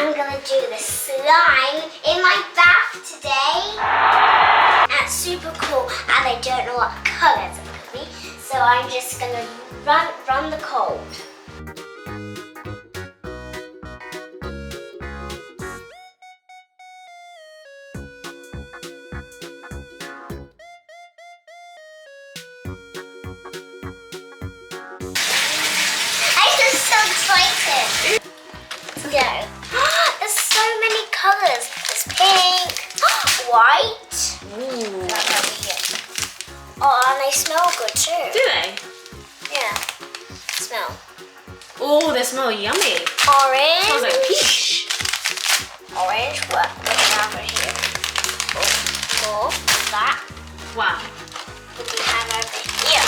I'm gonna do the slime in my bath today. That's super cool, and I don't know what colours it's gonna be, so I'm just gonna run the cold. I'm so excited. Let's go. There's so many colours. There's pink, white. Ooh. Oh, and they smell good too. Do they? Yeah. Smell. Oh, they smell yummy. Orange. Smells like peach. Orange. What do we have over here? Oh, that. Wow. What do we have over here?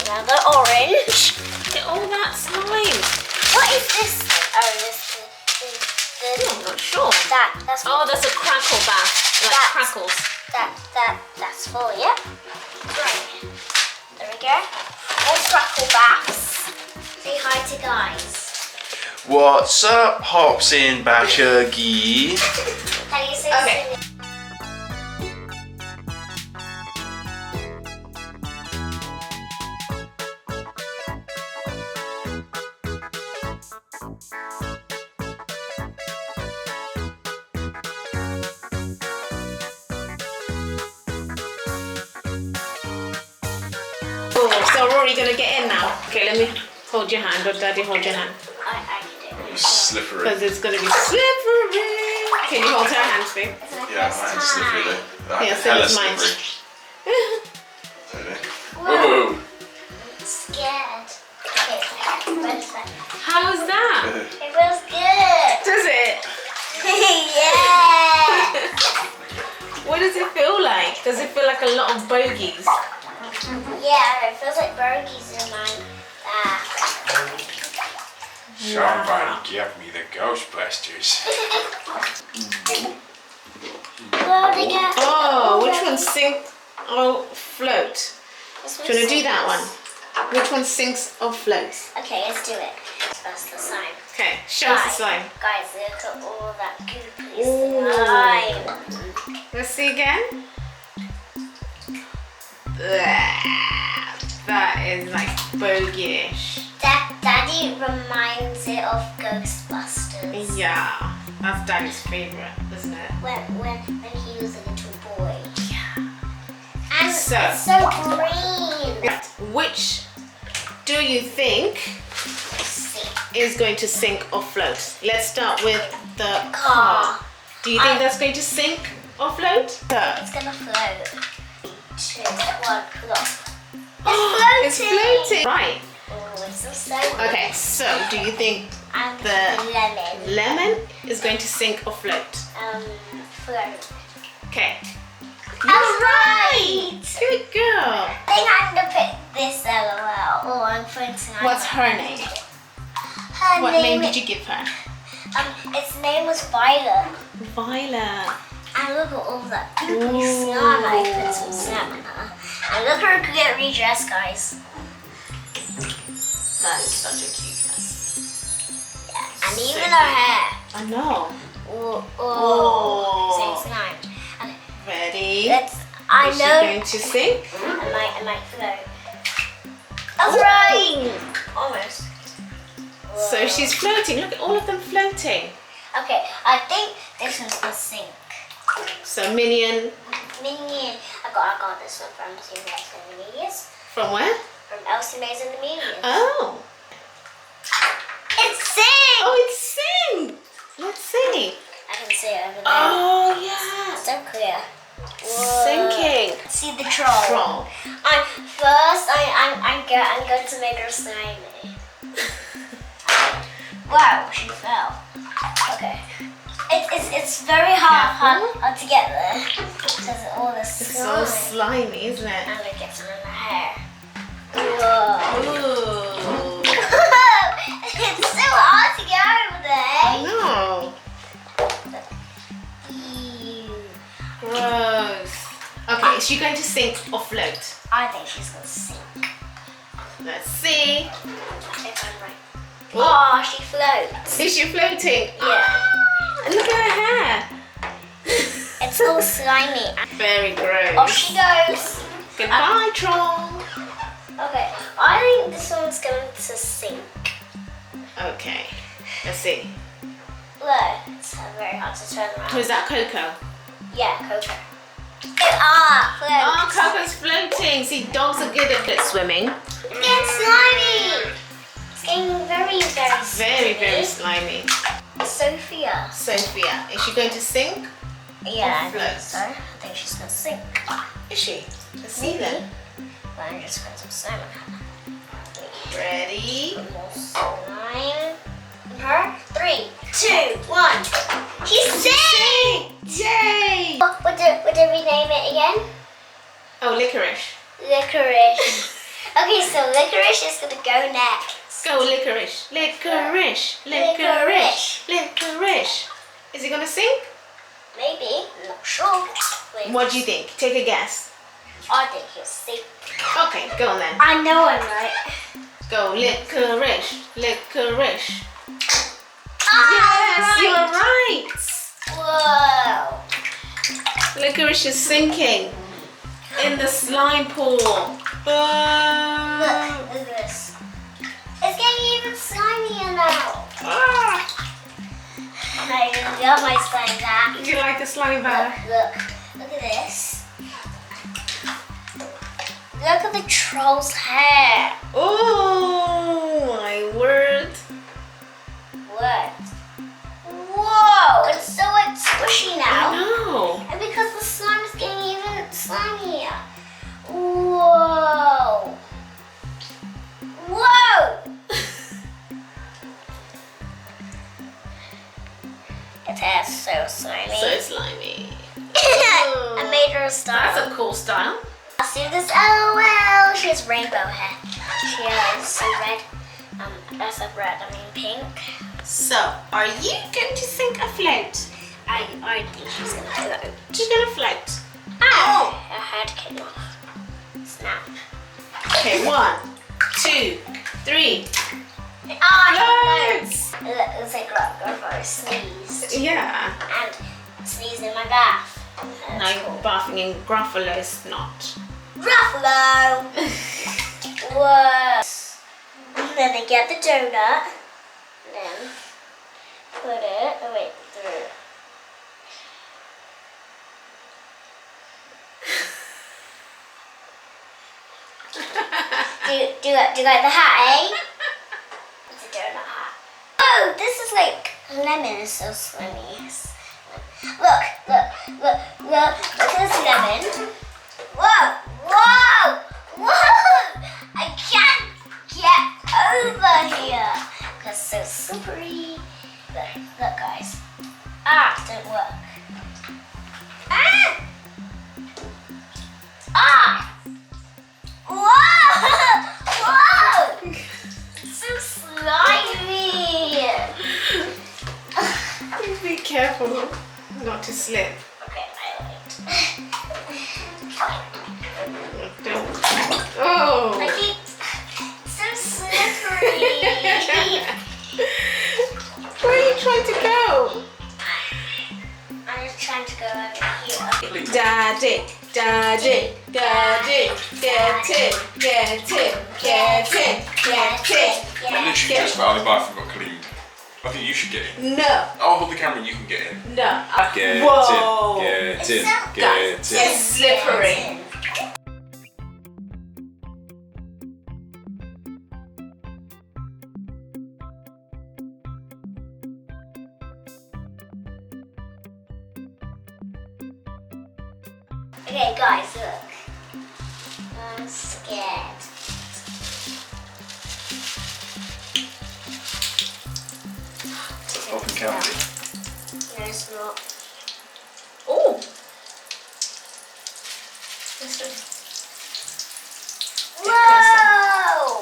Another orange. Look at all that slime. What is this? Oh, this. I'm not sure. That's. Oh, that's a crackle bath. Like That's- crackles. That's full. Yep. Right. There we go. All crackle baths. Say hi to guys. What's up, Hops in Bachuggy? Can you say Okay. something? Oh, so we're already gonna get in now. Okay, let me hold your hand, or Daddy hold your hand, I can do it. Slippery. because it's gonna be slippery. Can you hold her hand, babe? It's my Yeah, first mine's slippery time. though. Yeah, so Hella is mine. slippery. Whoa. Whoa. I'm scared. Okay, where's that? How's that? It feels good. Does it? Yeah. What does it feel like? Does it feel like a lot of bogies? Yeah, it feels like burgies in my bath. Somebody give me the Ghostbusters. Oh, which one sink or float? This Do you want to do one's that so one? Which one sinks or floats? Okay, let's do it. That's the slime. Okay, show us the slime. Guys, look at all that goopy Ooh. slime. Let's see again. That is like bogyish. Daddy reminds it of Ghostbusters. Yeah, that's Daddy's favorite, isn't it? When he was a little boy. Yeah. And So- it's so green. Which do you think See. is going to sink or float? Let's start with the Car. Do you think that's going to sink or float? It's gonna float. 2, 1, look. It's floating. Right. Oh, it's so Okay, so do you think And the lemon. lemon is going to sink or float? Float. Okay. Alright! Good girl. I think I'm gonna pick this LOL. Oh, I'm putting What's her name? Her What name did is- you give her? its name was Violet. Violet. And look at all that goopy slime. I put some slime on her. And look at her get redressed, guys. That is such a cute dress. Yeah. And So even her hair. I know. Oh, Oh. Same slime. Okay, Ready? let's. I Is she know. going to sink? I might float. That's right. Almost. So she's floating. Look at all of them floating. Okay, I think this one's gonna sink. So Minion, Minion. I got this one from Elsie Mays and the Medias. from where? From Elsie Mays and the Medias. Oh. It's sink! Oh, it's sink. Let's see. I can see it over there. Oh, yeah. So clear. Whoa. Sinking. See the troll. Troll. I'm going to make her slimy. Wow, she fell. Okay. It's very hard to get there. Because all this It's slime. so slimy, isn't it? And it gets in her hair. Whoa. Ooh. It's so hard to get over there. No. Ew. Gross. Okay, is she going to sink or float? I think she's gonna sink. Let's see. If I'm right. Oh, she floats. Is she floating? Yeah. And look at her hair. It's all slimy. Very gross. Off she goes. Goodbye, troll. Okay, I think this one's going to sink. Okay, let's see. Look, it's very hard to turn around. Who's that, Coco? Yeah, Coco. Oh, Floats. Coco's floating. See, dogs are good at swimming. It's getting slimy. It's getting very, very slimy. Very slimy. Sophia. Sophia, is she going to sink? Yeah, I Or think float? so. I think she's going to sink. Is she? Let's see then. But I'm just going to slime on her. Ready? Put more slime on her. 3, 2, 1. She's sick! Yay! What did we name it again? Oh, licorice. Licorice. Okay, so licorice is going to go next. Go, licorice. Licorice. Licorice. Licorice. Is he going to sink? Maybe. I'm not sure. Wait. What do you think? Take a guess. I think he'll sink. Okay, go on then. I know I'm right. Go, licorice. Licorice. Ah, Yes, right. you're right. Whoa. Licorice is sinking in the slime pool. Look at this. It's getting even slimier now. Ah. I love my slime bath. Do you like the slime bath? Look at this. Look at the troll's hair. Oh my word. What? Whoa, it's so like squishy now. No. And because the slime is getting even slimier. Whoa. Whoa. Its hair's so slimy. So slimy. I made her a star. That's a cool style. I'll see this. Oh well, she has rainbow hair. She has red. That's a red. I mean pink. So, are you going to sink a float? I think she's gonna float. She's going to float. Oh, her head came off. Snap. Okay, 1, 2, 3. Oh, Floats. it looks like Gruffalo sneezed Yeah. and sneezed in my bath. Now That's you're cool. bathing in Gruffalo's snot. Gruffalo. Whoa. And then I get the donut. And then put it. Oh wait, through. do you like the hat, eh? It's a donut hat. Oh, this is like lemon is so slimy. Look at this lemon. Whoa! I can't get over here because it's so slippery. Look, guys. Don't work. Whoa! So slimy. Be careful not to slip. Okay, I lied. Don't. Oh! My feet so slippery. Where are you trying to go? I'm just trying to go over here. Daddy, daddy, daddy, get it, get it, get it, get it. I literally just got out of the bathroom and got cleaned. I think you should get in. No, I'll hold the camera and you can get in. no. Get Whoa! in, get in, It's get It's in. slippery. Okay, guys, look. I'm scared. Open candy. No, it's not. Oh! This one. Whoa!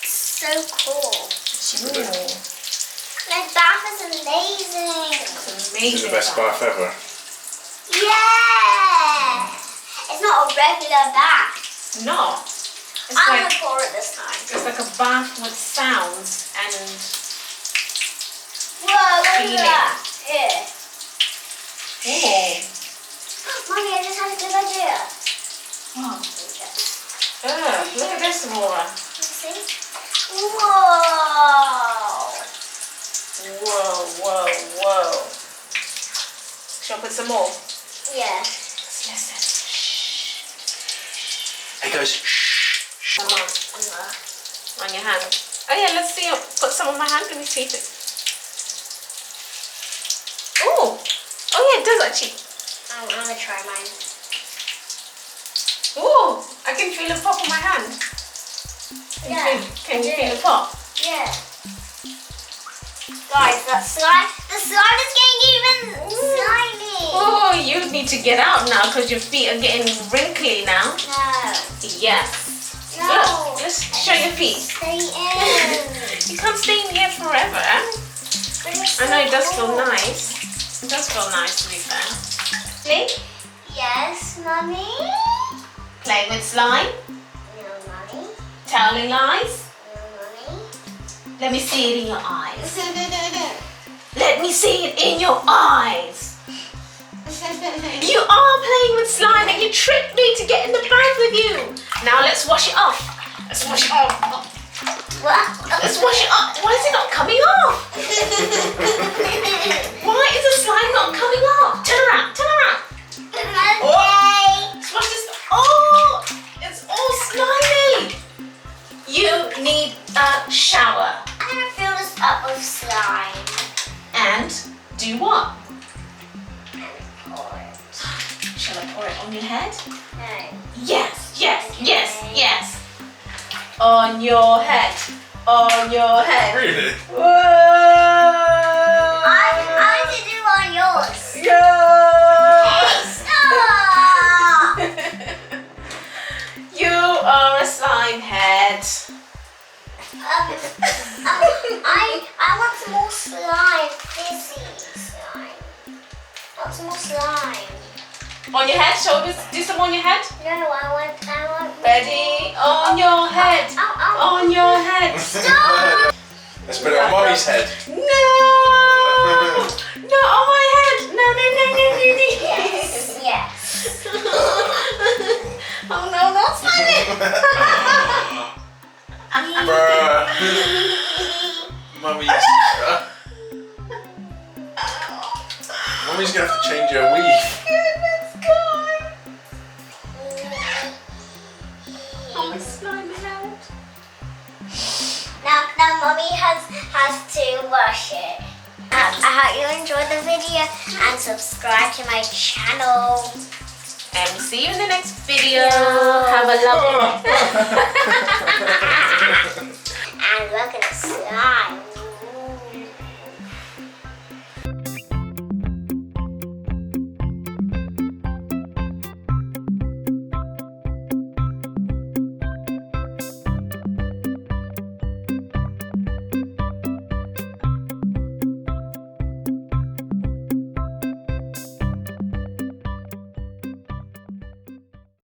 So cool. My bath is amazing. It's This is amazing. the best bath ever. Yeah! It's not a regular bath. No. It's I'm like gonna pour it this time. it's like a bath with sounds and Whoa, look Feeling. at that. Here. oh. Mommy, I just had a good idea. Wow. Look at this, Laura. See? Whoa. Whoa. Shall I put some more? Yeah. Let's listen. Hey guys, shh. Come on. On your hand. Oh yeah, let's see. Put some on my hand. Let me see if it. Oh yeah, it does actually. I'm gonna try mine. Oh, I can feel a pop on my hand. Can you feel a pop? Yeah. Guys, the slime is getting even slimy. Oh, you need to get out now because your feet are getting wrinkly now. No. Yes. No. Look, let's show your feet. Stay in. You can't stay in here forever. I know it does feel nice. It does feel nice to be fair. Play? Yes, Mommy? Play with slime. No, Mommy. Telling lies. No, Mommy. Let me see it in your eyes. Let me see it in your eyes. You are playing with slime and you tricked me to get in the bath with you. Now let's wash it off. Let's wash it off. What? Let's wash it off. Why is it not coming off? Why is the slime not coming off? Turn around. Oh, let's wash this. Oh, it's all slimy. You need a shower. I'm gonna fill this up with slime. And do what? And pour it. Shall I pour it on your head? No. Yes. On your head. On your head. Really? Whoa! I to do on yours. Yes! Stop! You are a slime head. I want some more slime. Fizzy slime. I want some more slime. On your head? Shall we do some on your head? No, I want. Ready? On your head. Ow. On your head. Stop! Let's put it on Mummy's head. No! Not on my head. No. Yes. Oh no, that's funny. Bruh. Mummy's gonna have to change her weave. Goodness God. Oh, my slimy head. Now Mommy has to wash it. I hope you enjoyed the video and subscribe to my channel. And see you in the next video. Have a lovely